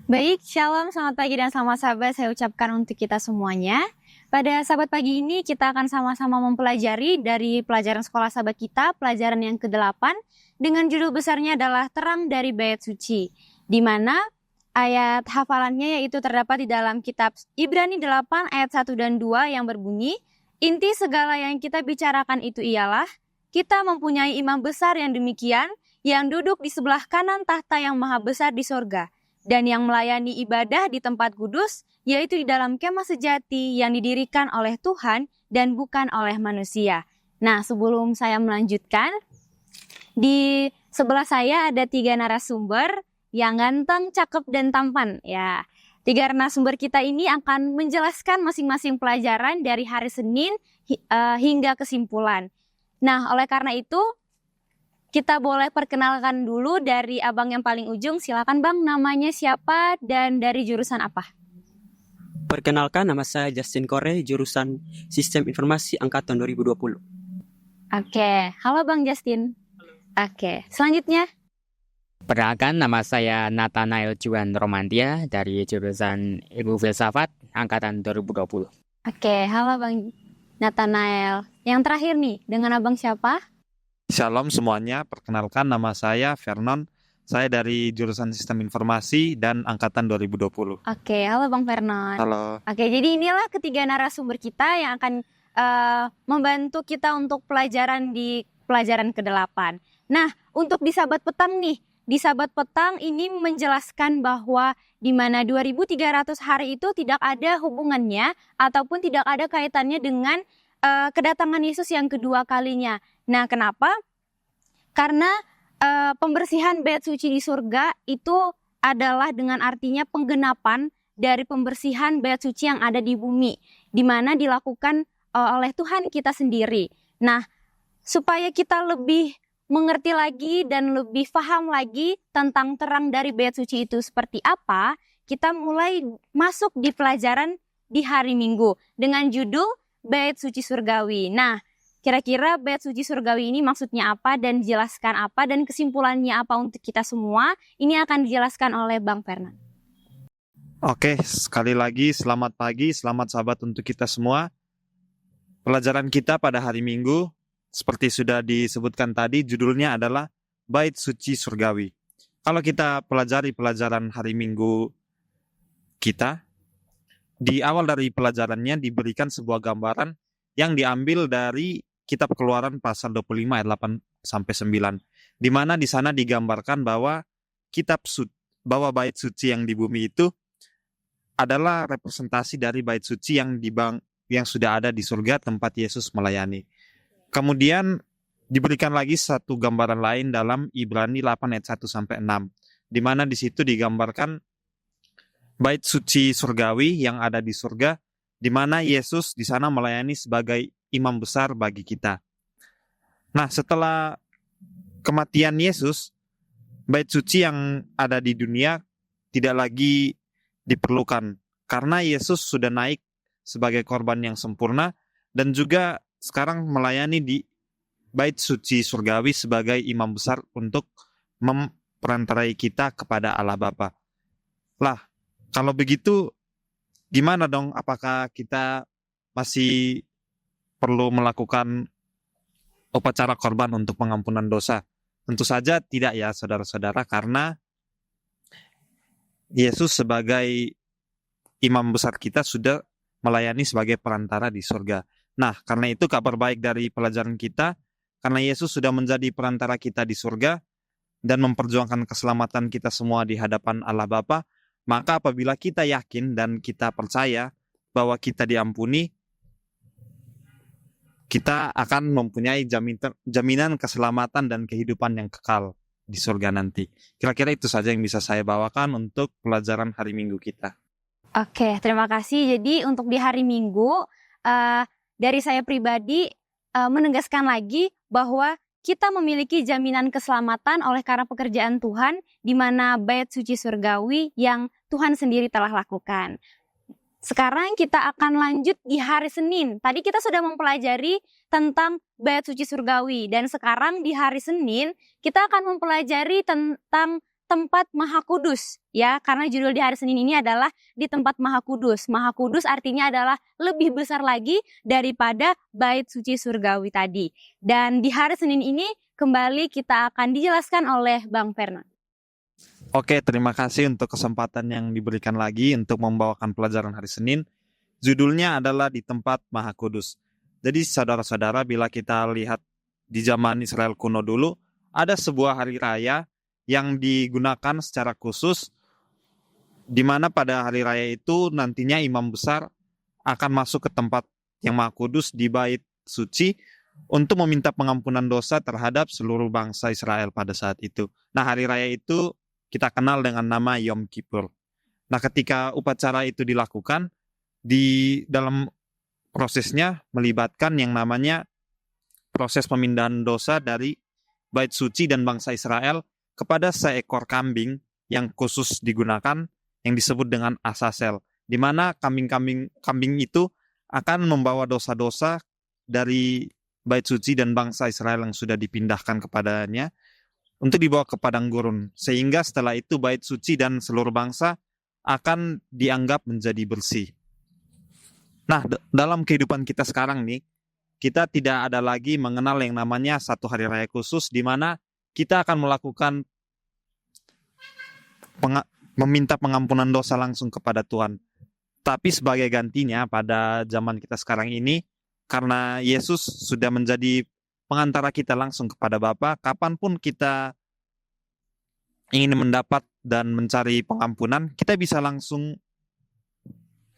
Baik, shalom, selamat pagi dan selamat sahabat saya ucapkan untuk kita semuanya. Pada sahabat pagi ini kita akan sama-sama mempelajari dari pelajaran sekolah sahabat kita, pelajaran yang ke-8, dengan judul besarnya adalah Terang dari Bait Suci, di mana ayat hafalannya yaitu terdapat di dalam kitab Ibrani 8 ayat 1 dan 2 yang berbunyi, inti segala yang kita bicarakan itu ialah, kita mempunyai imam besar yang demikian, yang duduk di sebelah kanan tahta yang maha besar di sorga, dan yang melayani ibadah di tempat kudus, yaitu di dalam kemah sejati yang didirikan oleh Tuhan dan bukan oleh manusia. Nah, sebelum saya melanjutkan, di sebelah saya ada 3 narasumber yang ganteng, cakep, dan tampan. Ya, 3 narasumber kita ini akan menjelaskan masing-masing pelajaran dari hari Senin hingga kesimpulan. Nah, oleh karena itu, kita boleh perkenalkan dulu dari abang yang paling ujung. Silakan bang, namanya siapa dan dari jurusan apa? Perkenalkan, nama saya Justin Kore, jurusan Sistem Informasi Angkatan 2020. Oke, halo bang Justin. Oke, selanjutnya. Perkenalkan, nama saya Nathanael Juan Romantia dari jurusan Ilmu Filsafat Angkatan 2020. Oke, halo bang Nathanael. Yang terakhir nih, dengan abang siapa? Shalom semuanya, perkenalkan nama saya Vernon. Saya dari jurusan Sistem Informasi dan Angkatan 2020. Oke, halo Bang Vernon. Halo. Oke, jadi inilah ketiga narasumber kita yang akan membantu kita untuk pelajaran di pelajaran ke-8. Nah, untuk di Sahabat Petang nih, di Sahabat Petang ini menjelaskan bahwa di mana 2300 hari itu tidak ada hubungannya ataupun tidak ada kaitannya dengan kedatangan Yesus yang kedua kalinya. Nah, kenapa? Karena pembersihan bait suci di surga itu adalah dengan artinya penggenapan dari pembersihan bait suci yang ada di bumi, di mana dilakukan oleh Tuhan kita sendiri. Nah, supaya kita lebih mengerti lagi dan lebih paham lagi tentang terang dari bait suci itu seperti apa, kita mulai masuk di pelajaran di hari Minggu dengan judul Bait Suci Surgawi. Nah, kira-kira bait suci surgawi ini maksudnya apa dan dijelaskan apa dan kesimpulannya apa untuk kita semua? Ini akan dijelaskan oleh Bang Fernand. Oke, sekali lagi selamat pagi, selamat sahabat untuk kita semua. Pelajaran kita pada hari Minggu, seperti sudah disebutkan tadi, judulnya adalah Bait Suci Surgawi. Kalau kita pelajari pelajaran hari Minggu kita, di awal dari pelajarannya diberikan sebuah gambaran yang diambil dari Kitab Keluaran pasal 25 ayat 8 sampai 9, di mana di sana digambarkan bahwa bahwa bait suci yang di bumi itu adalah representasi dari bait suci yang sudah ada di surga tempat Yesus melayani. Kemudian diberikan lagi satu gambaran lain dalam Ibrani 8 ayat 1 sampai 6, di mana di situ digambarkan bait suci surgawi yang ada di surga, di mana Yesus di sana melayani sebagai imam besar bagi kita. Nah, setelah kematian Yesus, bait suci yang ada di dunia tidak lagi diperlukan, karena Yesus sudah naik sebagai korban yang sempurna dan juga sekarang melayani di bait suci surgawi sebagai imam besar untuk memperantarai kita kepada Allah Bapa. Lah, kalau begitu, gimana dong? Apakah kita masih perlu melakukan upacara korban untuk pengampunan dosa? Tentu saja tidak ya, saudara-saudara, karena Yesus sebagai imam besar kita sudah melayani sebagai perantara di surga. Nah, karena itu kabar baik dari pelajaran kita, karena Yesus sudah menjadi perantara kita di surga dan memperjuangkan keselamatan kita semua di hadapan Allah Bapa, maka apabila kita yakin dan kita percaya bahwa kita diampuni, kita akan mempunyai jaminan keselamatan dan kehidupan yang kekal di surga nanti. Kira-kira itu saja yang bisa saya bawakan untuk pelajaran hari Minggu kita. Oke, terima kasih. Jadi untuk di hari Minggu, dari saya pribadi menegaskan lagi bahwa kita memiliki jaminan keselamatan oleh karena pekerjaan Tuhan, di mana bait suci surgawi yang Tuhan sendiri telah lakukan. Sekarang kita akan lanjut di hari Senin. Tadi kita sudah mempelajari tentang bait suci surgawi, dan sekarang di hari Senin kita akan mempelajari tentang tempat Maha Kudus ya, karena judul di hari Senin ini adalah di tempat Maha Kudus. Maha Kudus artinya adalah lebih besar lagi daripada bait suci surgawi tadi. Dan di hari Senin ini kembali kita akan dijelaskan oleh Bang Fernand. Oke, terima kasih untuk kesempatan yang diberikan lagi untuk membawakan pelajaran hari Senin. Judulnya adalah di tempat Maha Kudus. Jadi saudara-saudara, bila kita lihat di zaman Israel kuno dulu, ada sebuah hari raya yang digunakan secara khusus, di mana pada hari raya itu nantinya imam besar akan masuk ke tempat yang Maha Kudus di bait suci untuk meminta pengampunan dosa terhadap seluruh bangsa Israel pada saat itu. Nah, hari raya itu kita kenal dengan nama Yom Kippur. Nah, ketika upacara itu dilakukan, di dalam prosesnya melibatkan yang namanya proses pemindahan dosa dari bait suci dan bangsa Israel kepada seekor kambing yang khusus digunakan yang disebut dengan Asasel, di mana kambing itu akan membawa dosa-dosa dari bait suci dan bangsa Israel yang sudah dipindahkan kepadanya untuk dibawa ke padang gurun, sehingga setelah itu bait suci dan seluruh bangsa akan dianggap menjadi bersih. Nah, dalam kehidupan kita sekarang nih, kita tidak ada lagi mengenal yang namanya satu hari raya khusus di mana kita akan melakukan meminta pengampunan dosa langsung kepada Tuhan. Tapi sebagai gantinya pada zaman kita sekarang ini, karena Yesus sudah menjadi pengantara kita langsung kepada Bapa, kapanpun kita ingin mendapat dan mencari pengampunan, kita bisa langsung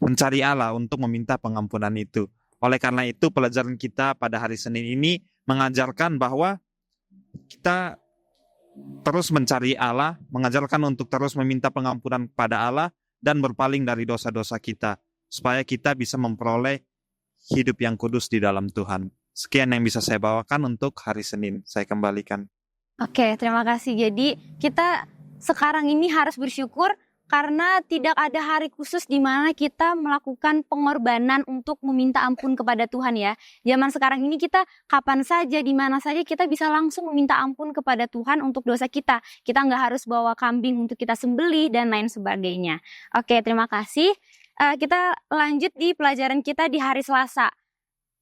mencari Allah untuk meminta pengampunan itu. Oleh karena itu, pelajaran kita pada hari Senin ini mengajarkan bahwa kita terus mencari Allah, mengajarkan untuk terus meminta pengampunan kepada Allah dan berpaling dari dosa-dosa kita, supaya kita bisa memperoleh hidup yang kudus di dalam Tuhan. Sekian yang bisa saya bawakan untuk hari Senin. Saya kembalikan. Oke, terima kasih. Jadi kita sekarang ini harus bersyukur karena tidak ada hari khusus di mana kita melakukan pengorbanan untuk meminta ampun kepada Tuhan ya. Zaman sekarang ini kita kapan saja, di mana saja kita bisa langsung meminta ampun kepada Tuhan untuk dosa kita. Kita nggak harus bawa kambing untuk kita sembelih dan lain sebagainya. Oke, terima kasih. Kita lanjut di pelajaran kita di hari Selasa.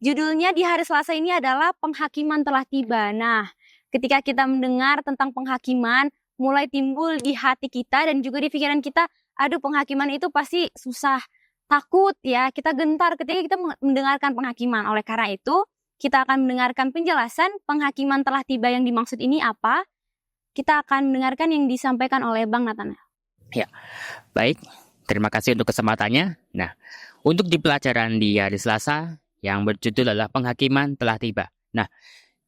Judulnya di hari Selasa ini adalah penghakiman telah tiba. Nah, ketika kita mendengar tentang penghakiman, mulai timbul di hati kita dan juga di pikiran kita, aduh penghakiman itu pasti susah, takut ya, kita gentar ketika kita mendengarkan penghakiman. Oleh karena itu, kita akan mendengarkan penjelasan penghakiman telah tiba yang dimaksud ini apa. Kita akan mendengarkan yang disampaikan oleh Bang Nathanael. Ya, baik. Terima kasih untuk kesempatannya. Nah, untuk di pelajaran di hari Selasa yang berjudul adalah penghakiman telah tiba. Nah,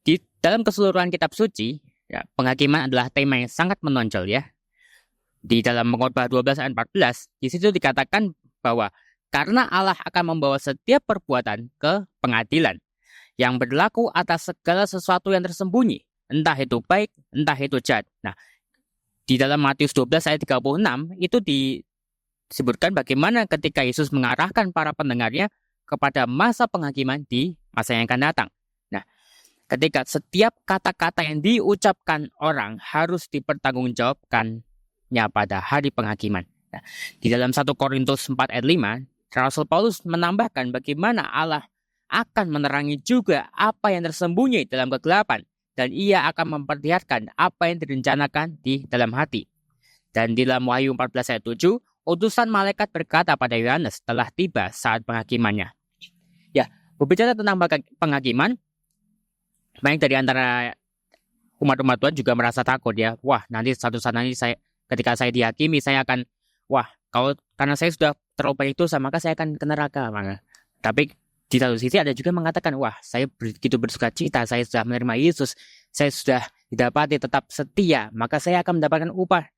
di dalam keseluruhan kitab suci, ya, penghakiman adalah tema yang sangat menonjol ya. Di dalam Pengkhotbah 12 ayat 14, di situ dikatakan bahwa karena Allah akan membawa setiap perbuatan ke pengadilan yang berlaku atas segala sesuatu yang tersembunyi, entah itu baik, entah itu jahat. Nah, di dalam Matius 12 ayat 36 itu disebutkan bagaimana ketika Yesus mengarahkan para pendengarnya kepada masa penghakiman di masa yang akan datang. Ketika setiap kata-kata yang diucapkan orang harus dipertanggungjawabkannya pada hari penghakiman. Nah, di dalam 1 Korintus 4 ayat 5, Rasul Paulus menambahkan bagaimana Allah akan menerangi juga apa yang tersembunyi dalam kegelapan, dan ia akan memperlihatkan apa yang direncanakan di dalam hati. Dan di dalam Wahyu 14 ayat 7, utusan malaikat berkata pada Yohanes telah tiba saat penghakimannya. Ya, berbicara tentang penghakiman, banyak dari antara umat-umat Tuhan juga merasa takut ya. Wah, nanti suatu saat nanti ketika saya dihakimi, saya akan, karena saya sudah terlalu banyak dosa, maka saya akan ke neraka. Tapi di satu sisi ada juga mengatakan, saya begitu bersuka cita, saya sudah menerima Yesus, saya sudah didapati tetap setia, maka saya akan mendapatkan upah.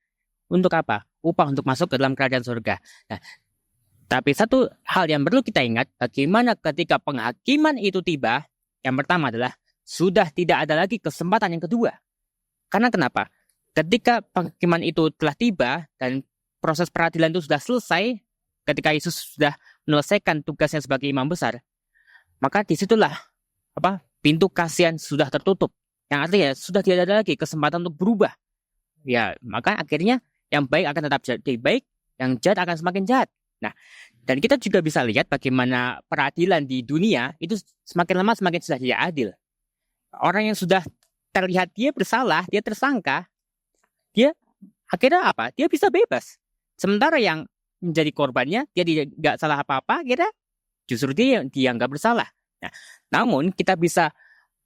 Untuk apa? Upah untuk masuk ke dalam kerajaan surga. Nah, tapi satu hal yang perlu kita ingat, bagaimana ketika penghakiman itu tiba, yang pertama adalah sudah tidak ada lagi kesempatan yang kedua. Karena kenapa? Ketika penghakiman itu telah tiba dan proses peradilan itu sudah selesai, ketika Yesus sudah menyelesaikan tugasnya sebagai imam besar, maka disitulah pintu kasihan sudah tertutup. Yang artinya sudah tidak ada lagi kesempatan untuk berubah. ya maka akhirnya yang baik akan tetap jadi baik, yang jahat akan semakin jahat. Nah, dan kita juga bisa lihat bagaimana peradilan di dunia itu semakin lama semakin sudah tidak adil. Orang yang sudah terlihat dia bersalah, dia tersangka, dia akhirnya apa? Dia bisa bebas. Sementara yang menjadi korbannya, dia tidak salah apa-apa, akhirnya justru dia yang dianggap bersalah. Nah, namun kita bisa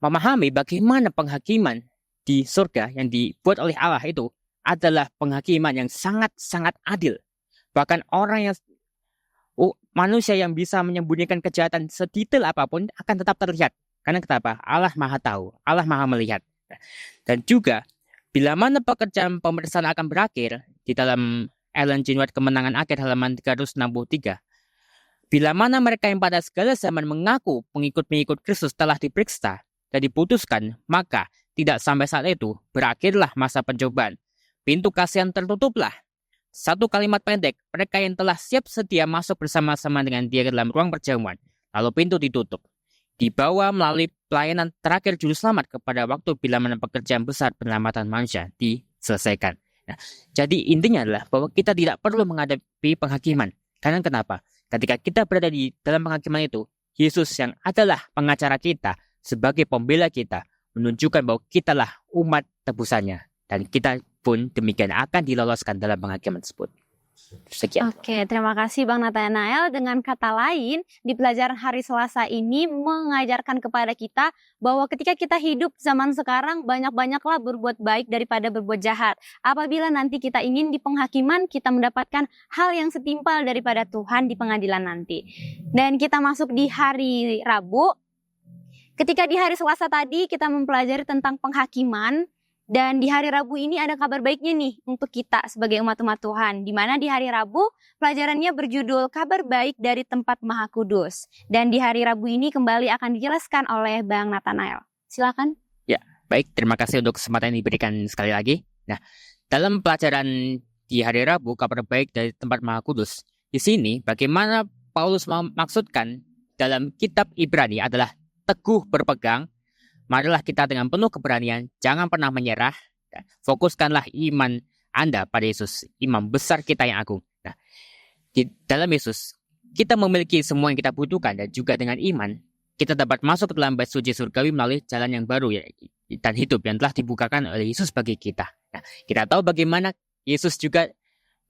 memahami bagaimana penghakiman di surga yang dibuat oleh Allah itu adalah penghakiman yang sangat-sangat adil. Bahkan orang yang manusia yang bisa menyembunyikan kejahatan sedetail apapun akan tetap terlihat. Karena kenapa? Allah Maha Tahu, Allah Maha Melihat. Dan juga bila mana pekerjaan pemeriksaan akan berakhir di dalam Ellen G. White Kemenangan Akhir halaman 363. Bila mana mereka yang pada segala zaman mengaku pengikut-pengikut Kristus telah diperiksa dan diputuskan, maka tidak sampai saat itu berakhirlah masa pencobaan. Pintu kasihan tertutuplah. Satu kalimat pendek, mereka yang telah siap sedia masuk bersama-sama dengan dia ke dalam ruang perjamuan. Lalu pintu ditutup. Dibawa melalui pelayanan terakhir juru selamat kepada waktu bila mana pekerjaan besar penyelamatan manusia diselesaikan. Nah, jadi intinya adalah bahwa kita tidak perlu menghadapi penghakiman. Karena kenapa? Ketika kita berada di dalam penghakiman itu, Yesus yang adalah pengacara kita sebagai pembela kita menunjukkan bahwa kitalah umat tebusannya. Dan kita pun demikian akan diloloskan dalam penghakiman tersebut. Sekian. Oke, terima kasih Bang Nathanael. Dengan kata lain, di pelajaran hari Selasa ini mengajarkan kepada kita bahwa ketika kita hidup zaman sekarang, banyak-banyaklah berbuat baik daripada berbuat jahat. Apabila nanti kita ingin di penghakiman, kita mendapatkan hal yang setimpal daripada Tuhan di pengadilan nanti. Dan kita masuk di hari Rabu. Ketika di hari Selasa tadi kita mempelajari tentang penghakiman, dan di hari Rabu ini ada kabar baiknya nih untuk kita sebagai umat-umat Tuhan. Di mana di hari Rabu pelajarannya berjudul Kabar Baik dari Tempat Maha Kudus. Dan di hari Rabu ini kembali akan dijelaskan oleh Bang Nathanael. Silakan. Ya, baik. Terima kasih untuk kesempatan yang diberikan sekali lagi. Nah, dalam pelajaran di hari Rabu Kabar Baik dari Tempat Maha Kudus, di sini bagaimana Paulus memaksudkan dalam kitab Ibrani adalah teguh berpegang. Marilah kita dengan penuh keberanian, jangan pernah menyerah. Fokuskanlah iman Anda pada Yesus, imam besar kita yang agung. Nah, di dalam Yesus, kita memiliki semua yang kita butuhkan dan juga dengan iman, kita dapat masuk ke dalam bait suci surgawi melalui jalan yang baru dan hidup yang telah dibukakan oleh Yesus bagi kita. Nah, kita tahu bagaimana Yesus juga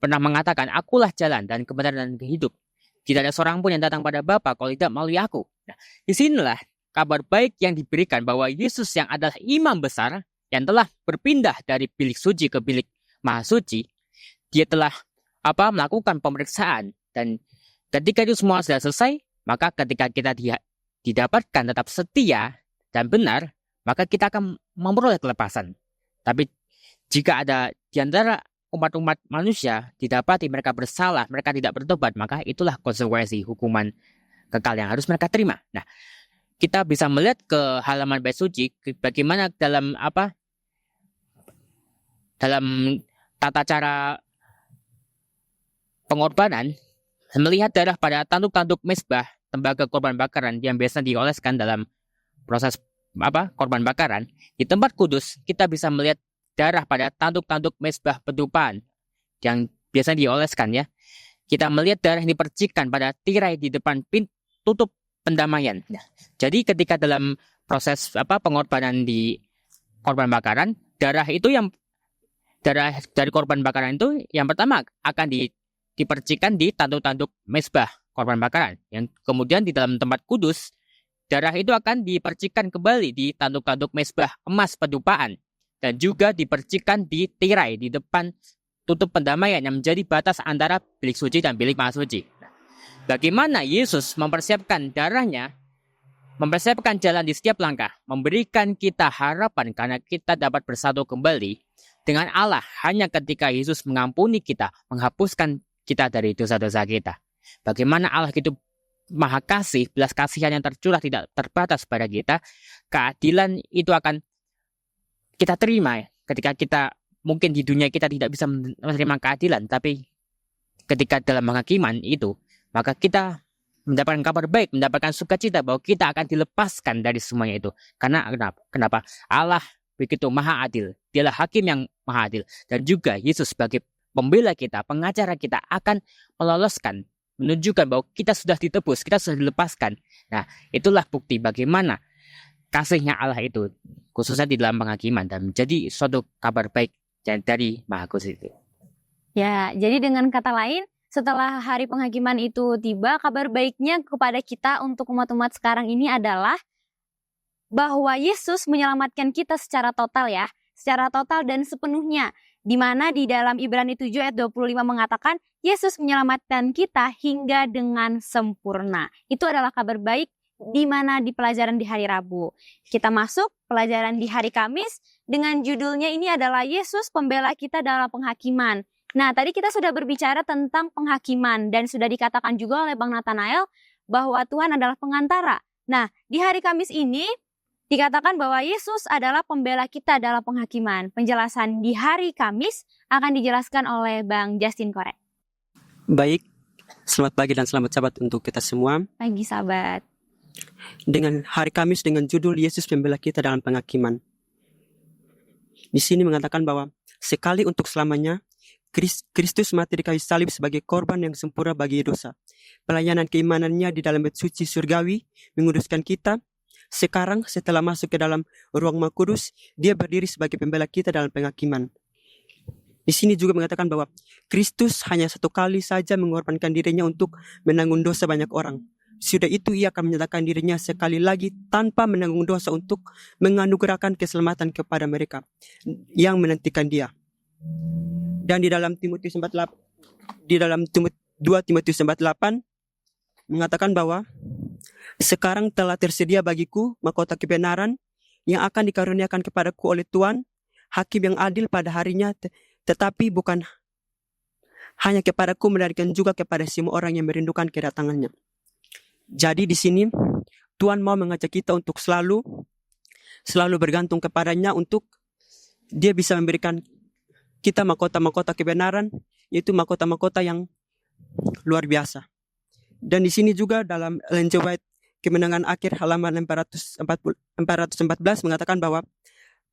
pernah mengatakan, akulah jalan dan kebenaran dan hidup. Tidak ada seorang pun yang datang pada Bapa kalau tidak melalui aku. Nah, disinilah kabar baik yang diberikan bahwa Yesus yang adalah imam besar yang telah berpindah dari bilik suci ke bilik maha suci, dia telah melakukan pemeriksaan, dan ketika itu semua sudah selesai, maka ketika kita didapatkan tetap setia dan benar, maka kita akan memperoleh kelepasan. Tapi jika ada di antara umat-umat manusia didapati mereka bersalah, mereka tidak bertobat, maka itulah konsekuensi hukuman kekal yang harus mereka terima. Nah, kita bisa melihat ke halaman bait suci bagaimana dalam tata cara pengorbanan, melihat darah pada tanduk-tanduk mezbah tembaga korban bakaran yang biasa dioleskan dalam proses korban bakaran. Di tempat kudus kita bisa melihat darah pada tanduk-tanduk mezbah pedupaan yang biasa dioleskan ya. Kita melihat darah yang dipercikkan pada tirai di depan pintu tutup pendamaian. Nah, jadi ketika dalam proses pengorbanan di korban bakaran, darah dari korban bakaran itu yang pertama akan dipercikan di tanduk-tanduk mezbah korban bakaran. Yang kemudian di dalam tempat kudus, darah itu akan dipercikan kembali di tanduk-tanduk mezbah emas pedupaan dan juga dipercikan di tirai di depan tutup pendamaian yang menjadi batas antara bilik suci dan bilik maha suci. Bagaimana Yesus mempersiapkan darahnya, mempersiapkan jalan di setiap langkah, memberikan kita harapan karena kita dapat bersatu kembali dengan Allah hanya ketika Yesus mengampuni kita, menghapuskan kita dari dosa-dosa kita. Bagaimana Allah itu maha kasih, belas kasihan yang tercurah tidak terbatas pada kita, keadilan itu akan kita terima ketika kita mungkin di dunia kita tidak bisa menerima keadilan, tapi ketika dalam penghakiman itu, maka kita mendapatkan kabar baik, mendapatkan sukacita bahwa kita akan dilepaskan dari semuanya itu. Karena kenapa? Allah begitu maha adil. Dialah hakim yang maha adil. Dan juga Yesus sebagai pembela kita, pengacara kita akan meloloskan, menunjukkan bahwa kita sudah ditebus, kita sudah dilepaskan. Nah, itulah bukti bagaimana kasihnya Allah itu, khususnya di dalam penghakiman, dan menjadi suatu kabar baik dari Maha Kudus itu. Ya, jadi dengan kata lain, setelah hari penghakiman itu tiba, kabar baiknya kepada kita untuk umat-umat sekarang ini adalah bahwa Yesus menyelamatkan kita secara total ya, secara total dan sepenuhnya. Di mana di dalam Ibrani 7 ayat 25 mengatakan, Yesus menyelamatkan kita hingga dengan sempurna. Itu adalah kabar baik di mana di pelajaran di hari Rabu. Kita masuk pelajaran di hari Kamis dengan judulnya ini adalah Yesus pembela kita dalam penghakiman. Nah, tadi kita sudah berbicara tentang penghakiman dan sudah dikatakan juga oleh Bang Nathanael bahwa Tuhan adalah pengantara. Nah, di hari Kamis ini dikatakan bahwa Yesus adalah pembela kita dalam penghakiman. Penjelasan di hari Kamis akan dijelaskan oleh Bang Justin Korek. Baik, selamat pagi dan selamat sahabat untuk kita semua. Pagi sahabat. Dengan hari Kamis dengan judul Yesus pembela kita dalam penghakiman. Di sini mengatakan bahwa sekali untuk selamanya Kristus mati di kayu salib sebagai korban yang sempurna bagi dosa. Pelayanan keimanannya di dalam bait suci surgawi menguduskan kita. Sekarang setelah masuk ke dalam ruang Maha Kudus, dia berdiri sebagai pembela kita dalam penghakiman. Di sini juga mengatakan bahwa Kristus hanya satu kali saja mengorbankan dirinya untuk menanggung dosa banyak orang. Sudah itu ia akan menyatakan dirinya sekali lagi tanpa menanggung dosa untuk menganugerahkan keselamatan kepada mereka yang menantikan dia. Dan di dalam 2 Timotius 4:8 mengatakan bahwa sekarang telah tersedia bagiku mahkota kebenaran yang akan dikaruniakan kepadaku oleh Tuhan, hakim yang adil pada harinya, tetapi bukan hanya kepadaku, melainkan juga kepada semua orang yang merindukan kedatangannya. Jadi di sini Tuhan mau mengajak kita untuk selalu bergantung kepadanya untuk dia bisa memberikan kita mahkota-mahkota kebenaran, yaitu mahkota-mahkota yang luar biasa. Dan di sini juga dalam Ellen G. White Kemenangan Akhir halaman 414 mengatakan bahwa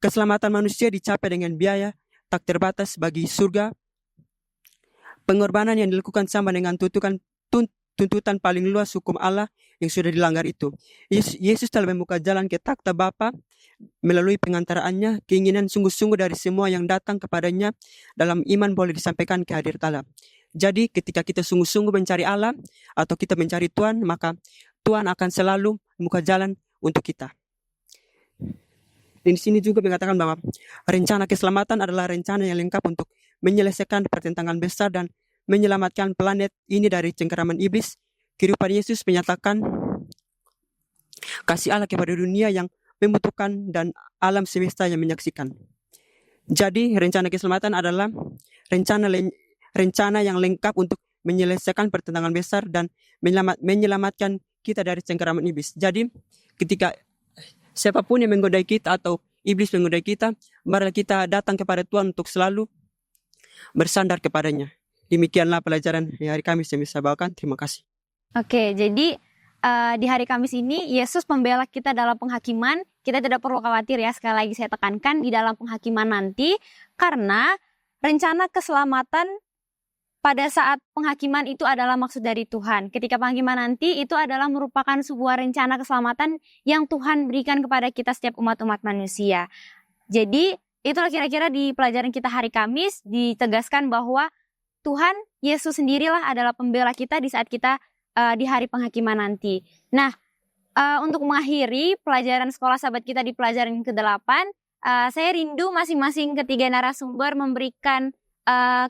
keselamatan manusia dicapai dengan biaya tak terbatas bagi surga. Pengorbanan yang dilakukan sama dengan tuntutan paling luas hukum Allah yang sudah dilanggar itu. Yesus telah membuka jalan ke takhta Bapa melalui pengantaraannya. Keinginan sungguh-sungguh dari semua yang datang kepadanya dalam iman boleh disampaikan ke hadirat Allah. Jadi ketika kita sungguh-sungguh mencari Allah atau kita mencari Tuhan, maka Tuhan akan selalu membuka jalan untuk kita. Dan di sini juga mengatakan bahwa rencana keselamatan adalah rencana yang lengkap untuk menyelesaikan pertentangan besar dan menyelamatkan planet ini dari cengkeraman iblis. Kehidupan Yesus menyatakan kasih Allah kepada dunia yang membutuhkan dan alam semesta yang menyaksikan. Jadi rencana keselamatan adalah rencana yang lengkap untuk menyelesaikan pertentangan besar dan menyelamatkan kita dari cengkeraman iblis. Jadi ketika siapapun yang menggodai kita atau iblis menggodai kita, marilah kita datang kepada Tuhan untuk selalu bersandar kepadanya. Demikianlah pelajaran di hari Kamis yang bisa bawakan. Terima kasih. Oke, jadi di hari Kamis ini Yesus pembela kita dalam penghakiman. Kita tidak perlu khawatir ya, sekali lagi saya tekankan di dalam penghakiman nanti, karena rencana keselamatan pada saat penghakiman itu adalah maksud dari Tuhan. Ketika penghakiman nanti itu adalah merupakan sebuah rencana keselamatan yang Tuhan berikan kepada kita setiap umat-umat manusia. Jadi itulah kira-kira di pelajaran kita hari Kamis ditegaskan bahwa Tuhan Yesus sendirilah adalah pembela kita di saat kita di hari penghakiman nanti. Nah, untuk mengakhiri pelajaran sekolah sahabat kita di pelajaran ke-8, saya rindu masing-masing ketiga narasumber memberikan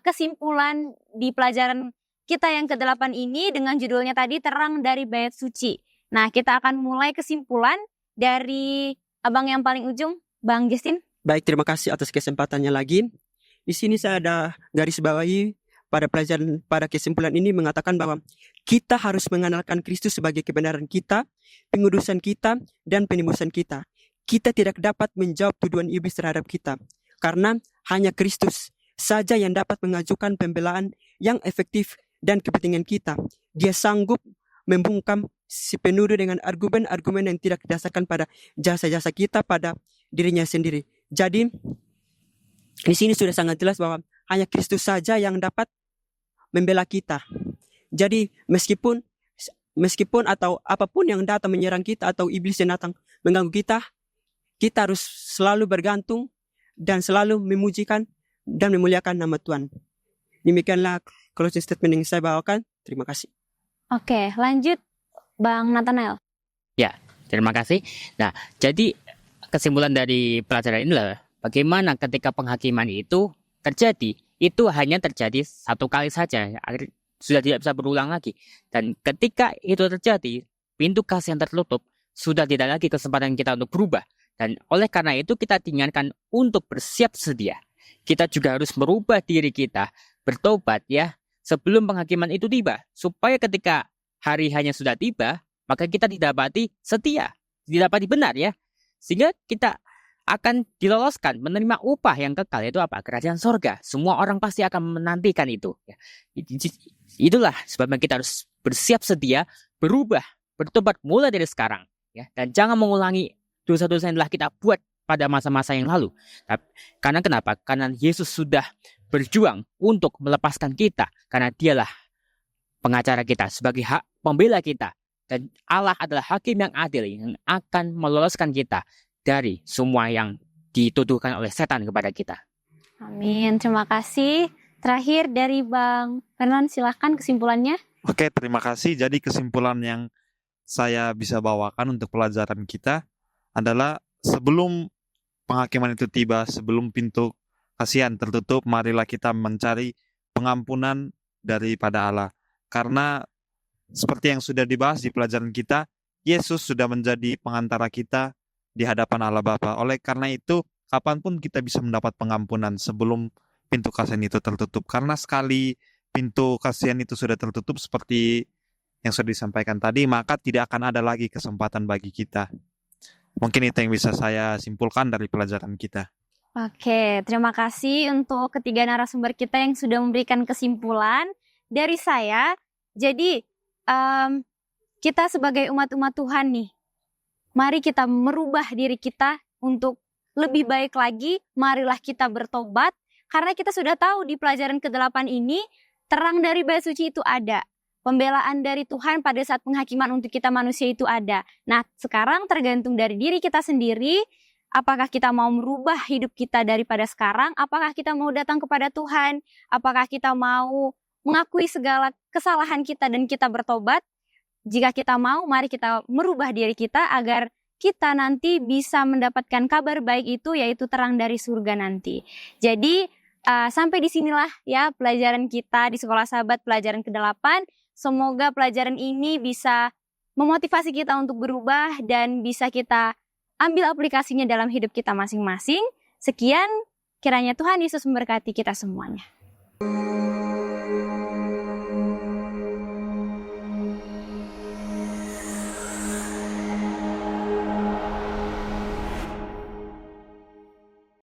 kesimpulan di pelajaran kita yang ke-8 ini dengan judulnya tadi Terang dari Bait Suci. Nah, kita akan mulai kesimpulan dari abang yang paling ujung, Bang Justin. Baik, terima kasih atas kesempatannya lagi. Di sini saya ada garis bawahi pada kesimpulan ini mengatakan bahwa kita harus mengenalkan Kristus sebagai kebenaran kita, pengudusan kita, dan penebusan kita. Kita tidak dapat menjawab tuduhan iblis terhadap kita, karena hanya Kristus saja yang dapat mengajukan pembelaan yang efektif dan kepentingan kita. Dia sanggup membungkam si penuduh dengan argumen-argumen yang tidak didasarkan pada jasa-jasa kita pada dirinya sendiri. Jadi di sini sudah sangat jelas bahwa hanya Kristus saja yang dapat membela kita. Jadi meskipun atau apapun yang datang menyerang kita atau iblis yang datang mengganggu kita, kita harus selalu bergantung dan selalu memujikan dan memuliakan nama Tuhan. Demikianlah closing statement yang saya bawakan. Terima kasih. Oke, lanjut Bang Nathanael. Terima kasih. Nah, jadi kesimpulan dari pelajaran ini adalah bagaimana ketika penghakiman itu terjadi, itu hanya terjadi satu kali saja, sudah tidak bisa berulang lagi. Dan ketika itu terjadi, pintu kasih yang tertutup, sudah tidak lagi kesempatan kita untuk berubah. Dan oleh karena itu kita diingatkan untuk bersiap sedia. Kita juga harus merubah diri kita, bertobat ya, sebelum penghakiman itu tiba. Supaya ketika hari hanya sudah tiba, maka kita didapati setia, didapati benar ya. Sehingga kita akan diloloskan, menerima upah yang kekal, yaitu apa? Kerajaan sorga. Semua orang pasti akan menantikan itu. Ya. Itulah sebabnya kita harus bersiap sedia, berubah, bertobat mulai dari sekarang. Ya. Dan jangan mengulangi dosa-dosa yang telah kita buat pada masa-masa yang lalu. Karena kenapa? Karena Yesus sudah berjuang untuk melepaskan kita. Karena dialah pengacara kita, sebagai hak pembela kita. Dan Allah adalah hakim yang adil yang akan meloloskan kita dari semua yang dituduhkan oleh setan kepada kita. Amin, terima kasih. Terakhir dari Bang Fernand, silahkan kesimpulannya. Oke, terima kasih. Jadi kesimpulan yang saya bisa bawakan untuk pelajaran kita adalah sebelum penghakiman itu tiba, sebelum pintu kasihan tertutup, marilah kita mencari pengampunan daripada Allah. Karena seperti yang sudah dibahas di pelajaran kita, Yesus sudah menjadi pengantara kita di hadapan Allah Bapa. Oleh karena itu, kapanpun kita bisa mendapat pengampunan sebelum pintu kasihan itu tertutup. Karena sekali pintu kasihan itu sudah tertutup seperti yang sudah disampaikan tadi, maka tidak akan ada lagi kesempatan bagi kita. Mungkin itu yang bisa saya simpulkan dari pelajaran kita. Oke, terima kasih untuk ketiga narasumber kita yang sudah memberikan kesimpulan. Dari saya, jadi kita sebagai umat-umat Tuhan nih, mari kita merubah diri kita untuk lebih baik lagi. Marilah kita bertobat, karena kita sudah tahu di pelajaran ke-8 ini, terang dari bait suci itu ada. Pembelaan dari Tuhan pada saat penghakiman untuk kita manusia itu ada. Nah, sekarang tergantung dari diri kita sendiri, apakah kita mau merubah hidup kita daripada sekarang, apakah kita mau datang kepada Tuhan, apakah kita mau mengakui segala kesalahan kita dan kita bertobat. Jika kita mau, mari kita merubah diri kita agar kita nanti bisa mendapatkan kabar baik itu, yaitu terang dari surga nanti. Jadi sampai disinilah ya pelajaran kita di Sekolah Sahabat pelajaran ke-8. Semoga pelajaran ini bisa memotivasi kita untuk berubah dan bisa kita ambil aplikasinya dalam hidup kita masing-masing. Sekian, kiranya Tuhan Yesus memberkati kita semuanya.